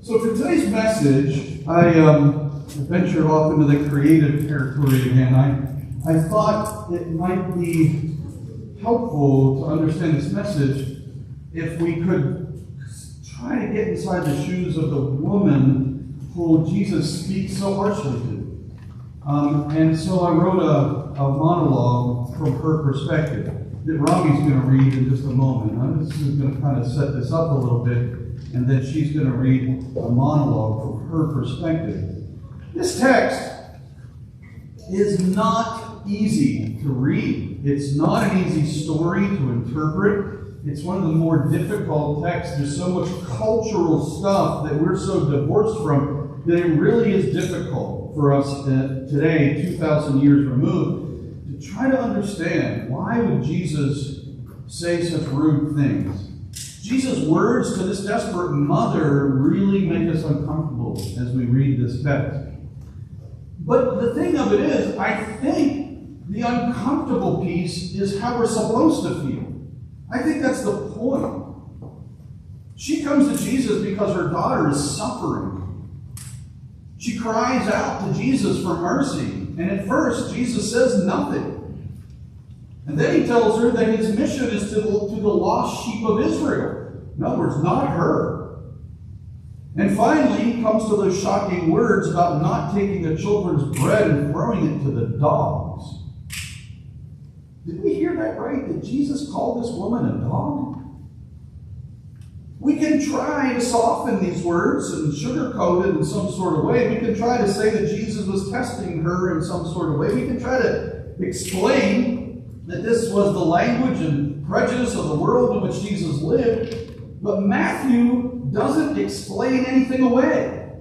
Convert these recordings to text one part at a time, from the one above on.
So for today's message, I ventured off into the creative territory again. I thought it might be helpful to understand this message if we could try to get inside the shoes of the woman who Jesus speaks so harshly to. And so I wrote a monologue from her perspective that Robbie's going to read in just a moment. I'm just going to kind of set this up a little bit, and then she's going to read a monologue from her perspective. This text is not easy to read. It's not an easy story to interpret. It's one of the more difficult texts. There's so much cultural stuff that we're so divorced from that it really is difficult for us today, 2,000 years removed, to try to understand why would Jesus say such rude things. Jesus' words to this desperate mother really make us uncomfortable as we read this text. But the thing of it is, I think the uncomfortable piece is how we're supposed to feel. I think that's the point. She comes to Jesus because her daughter is suffering. She cries out to Jesus for mercy. And at first, Jesus says nothing. And then he tells her that his mission is to the lost sheep of Israel. In other words, not her. And finally, he comes to those shocking words about not taking the children's bread and throwing it to the dogs. Did we hear that right? Did Jesus call this woman a dog? We can try to soften these words and sugarcoat it in some sort of way. We can try to say that Jesus was testing her in some sort of way. We can try to explain that this was the language and prejudice of the world in which Jesus lived. But Matthew doesn't explain anything away.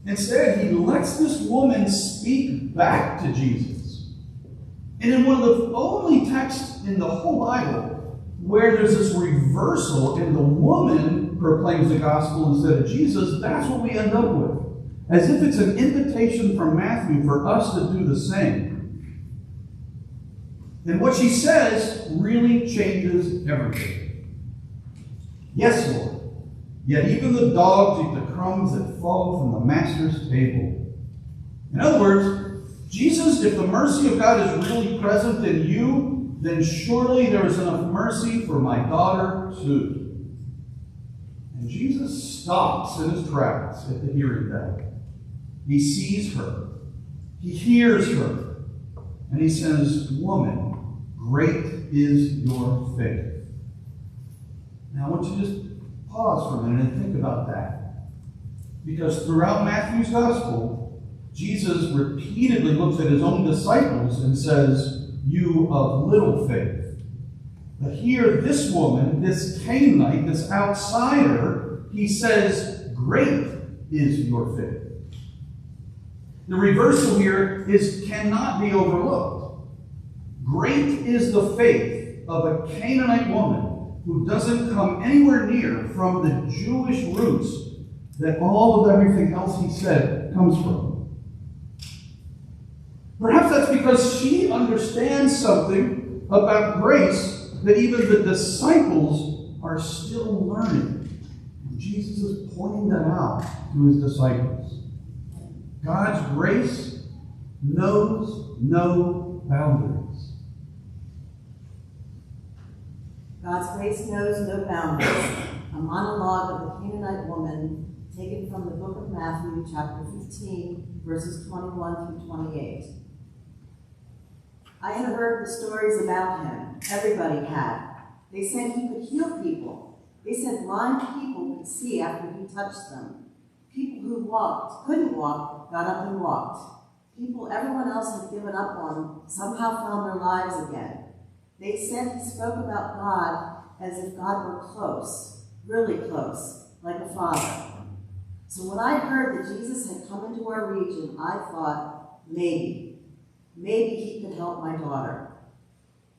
Instead, he lets this woman speak back to Jesus. And in one of the only texts in the whole Bible where there's this reversal and the woman proclaims the gospel instead of Jesus, that's what we end up with. As if it's an invitation from Matthew for us to do the same. And what she says really changes everything. Yes, Lord. Yet even the dogs eat the crumbs that fall from the master's table. In other words, Jesus, if the mercy of God is really present in you, then surely there is enough mercy for my daughter too. And Jesus stops in his tracks at the hearing that. He sees her. He hears her. And he says, "Woman, great is your faith." Now I want you to just pause for a minute and think about that. Because throughout Matthew's gospel, Jesus repeatedly looks at his own disciples and says, "You of little faith." But here, this woman, this Canaanite, this outsider, he says, "Great is your faith." The reversal here cannot be overlooked. Great is the faith of a Canaanite woman who doesn't come anywhere near from the Jewish roots that all of everything else he said comes from. Perhaps that's because she understands something about grace that even the disciples are still learning. And Jesus is pointing that out to his disciples. God's grace knows no boundaries. God's grace knows no boundaries. A monologue of the Canaanite woman taken from the book of Matthew, chapter 15, verses 21 through 28. I had heard the stories about him. Everybody had. They said he could heal people. They said blind people could see after he touched them. People who couldn't walk, got up and walked. People everyone else had given up on somehow found their lives again. They said he spoke about God as if God were close, really close, like a father. So when I heard that Jesus had come into our region, I thought, maybe he could help my daughter.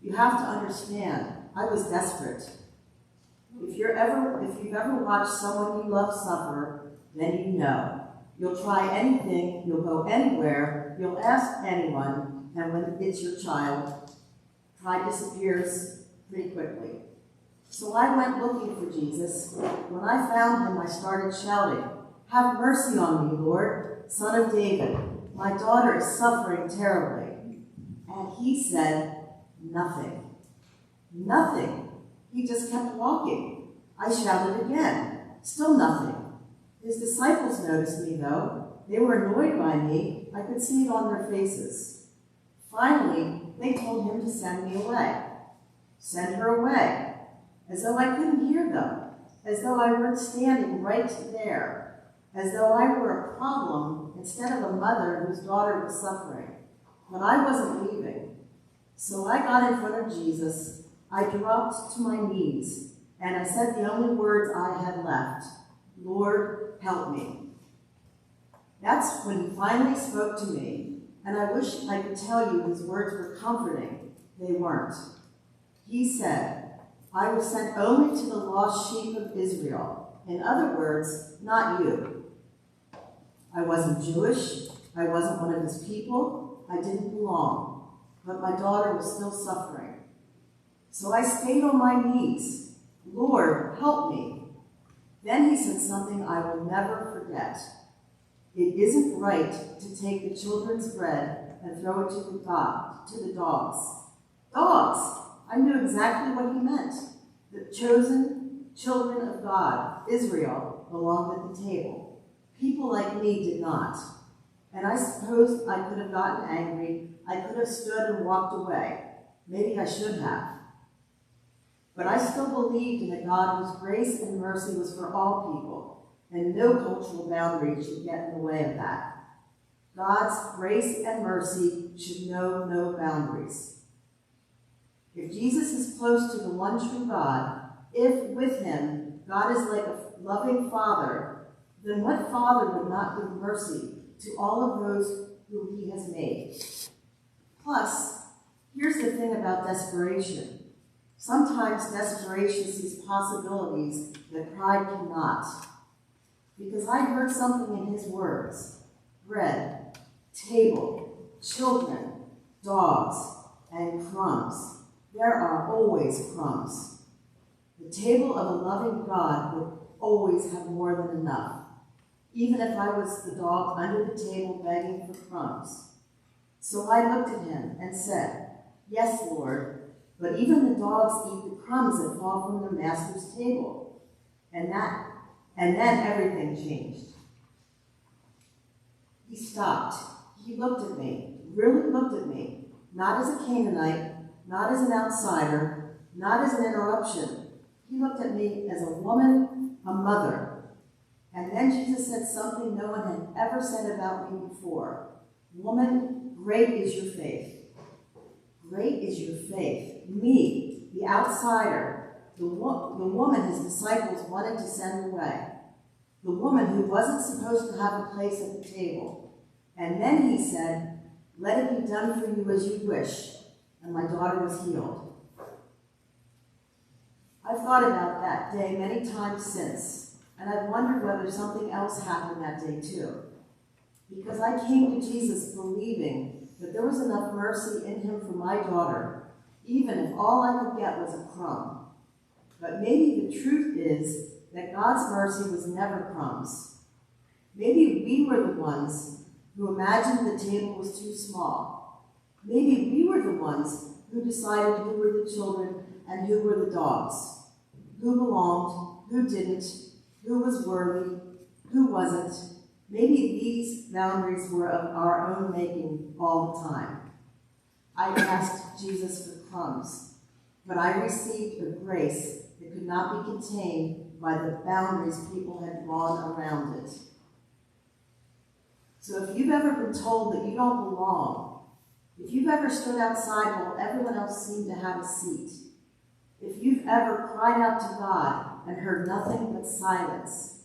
You have to understand, I was desperate. If you've ever watched someone you love suffer, then you know. You'll try anything, you'll go anywhere, you'll ask anyone, and when it's your child, pride disappears pretty quickly. So I went looking for Jesus. When I found him, I started shouting, "Have mercy on me, Lord, Son of David. My daughter is suffering terribly." And he said, "Nothing." Nothing. He just kept walking. I shouted again. Still nothing. His disciples noticed me, though. They were annoyed by me. I could see it on their faces. Finally, they told him to send me away. Send her away. As though I couldn't hear them. As though I weren't standing right there. As though I were a problem instead of a mother whose daughter was suffering. But I wasn't leaving. So I got in front of Jesus. I dropped to my knees, and I said the only words I had left: "Lord, help me." That's when he finally spoke to me, and I wish I could tell you his words were comforting. They weren't. He said, "I was sent only to the lost sheep of Israel." In other words, not you. I wasn't Jewish. I wasn't one of his people. I didn't belong. But my daughter was still suffering. So I stayed on my knees. "Lord, help me." Then he said something I will never forget. "It isn't right to take the children's bread and throw it to the dogs." Dogs! I knew exactly what he meant. The chosen children of God, Israel, belonged at the table. People like me did not. And I suppose I could have gotten angry. I could have stood and walked away. Maybe I should have. But I still believed in a God whose grace and mercy was for all people, and no cultural boundary should get in the way of that. God's grace and mercy should know no boundaries. If Jesus is close to the one true God, if with him God is like a loving father, then what father would not give mercy to all of those whom he has made? Plus, here's the thing about desperation. Sometimes desperation sees possibilities that pride cannot. Because I heard something in his words: bread, table, children, dogs, and crumbs. There are always crumbs. The table of a loving God would always have more than enough, even if I was the dog under the table begging for crumbs. So I looked at him and said, "Yes, Lord, but even the dogs eat the crumbs that fall from their master's table." And then everything changed. He stopped. He looked at me, really looked at me, not as a Canaanite, not as an outsider, not as an interruption. He looked at me as a woman, a mother. And then Jesus said something no one had ever said about me before. "Woman, great is your faith." Great is your faith. Me, the outsider, the woman his disciples wanted to send away, the woman who wasn't supposed to have a place at the table. And then he said, "Let it be done for you as you wish." And my daughter was healed. I've thought about that day many times since, and I've wondered whether something else happened that day too. Because I came to Jesus believing that there was enough mercy in him for my daughter, even if all I could get was a crumb. But maybe the truth is that God's mercy was never crumbs. Maybe we were the ones who imagined the table was too small. Maybe we were the ones who decided who were the children and who were the dogs, who belonged, who didn't, who was worthy, who wasn't. Maybe these boundaries were of our own making all the time. I asked Jesus for crumbs, but I received a grace that could not be contained by the boundaries people had drawn around it. So if you've ever been told that you don't belong, if you've ever stood outside while everyone else seemed to have a seat, if you've ever cried out to God and heard nothing but silence,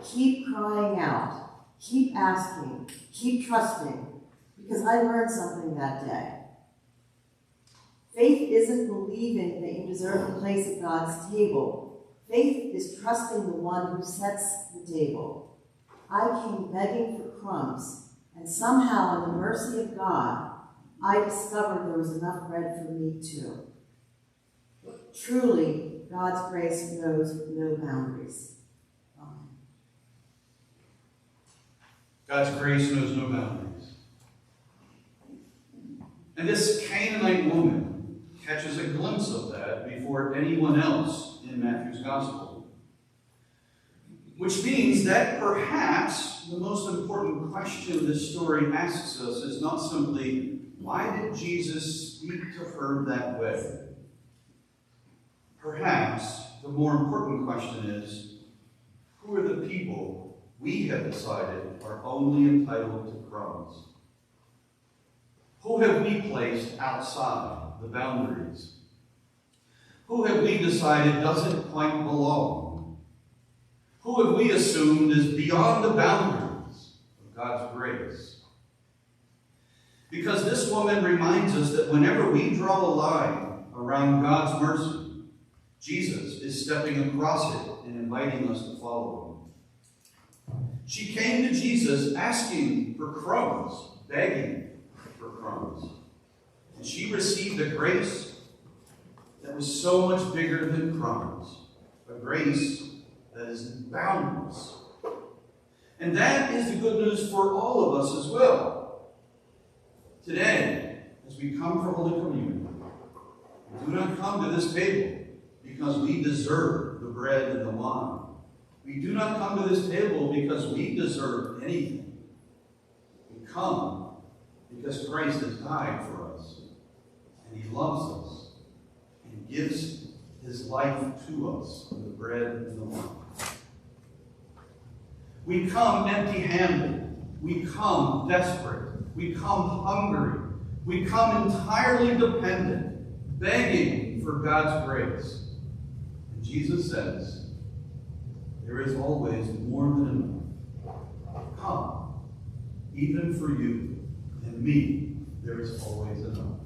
keep crying out, keep asking, keep trusting, because I learned something that day. Faith isn't believing that you deserve a place at God's table. Faith is trusting the one who sets the table. I came begging for crumbs, and somehow in the mercy of God, I discovered there was enough bread for me too. Truly, God's grace knows no boundaries. Amen. God's grace knows no boundaries. And this Canaanite woman catches a glimpse of that before anyone else in Matthew's gospel. Which means that perhaps the most important question this story asks us is not simply, why did Jesus speak to her that way? Perhaps the more important question is, who are the people we have decided are only entitled to crumbs? Who have we placed outside the boundaries? Who have we decided doesn't quite belong? Who have we assumed is beyond the boundaries of God's grace? Because this woman reminds us that whenever we draw a line around God's mercy, Jesus is stepping across it and inviting us to follow him. She came to Jesus asking for crumbs, begging for crumbs. And she received a grace that was so much bigger than crumbs, a grace that is boundless. And that is the good news for all of us as well. Today, as we come for Holy Communion, we do not come to this table because we deserve the bread and the wine. We do not come to this table because we deserve anything. We come because Christ has died for us, and he loves us, and gives his life to us in the bread and the wine. We come empty-handed. We come desperate. We come hungry. We come entirely dependent, begging for God's grace. And Jesus says, there is always more than enough. Come, even for you and me, there is always enough.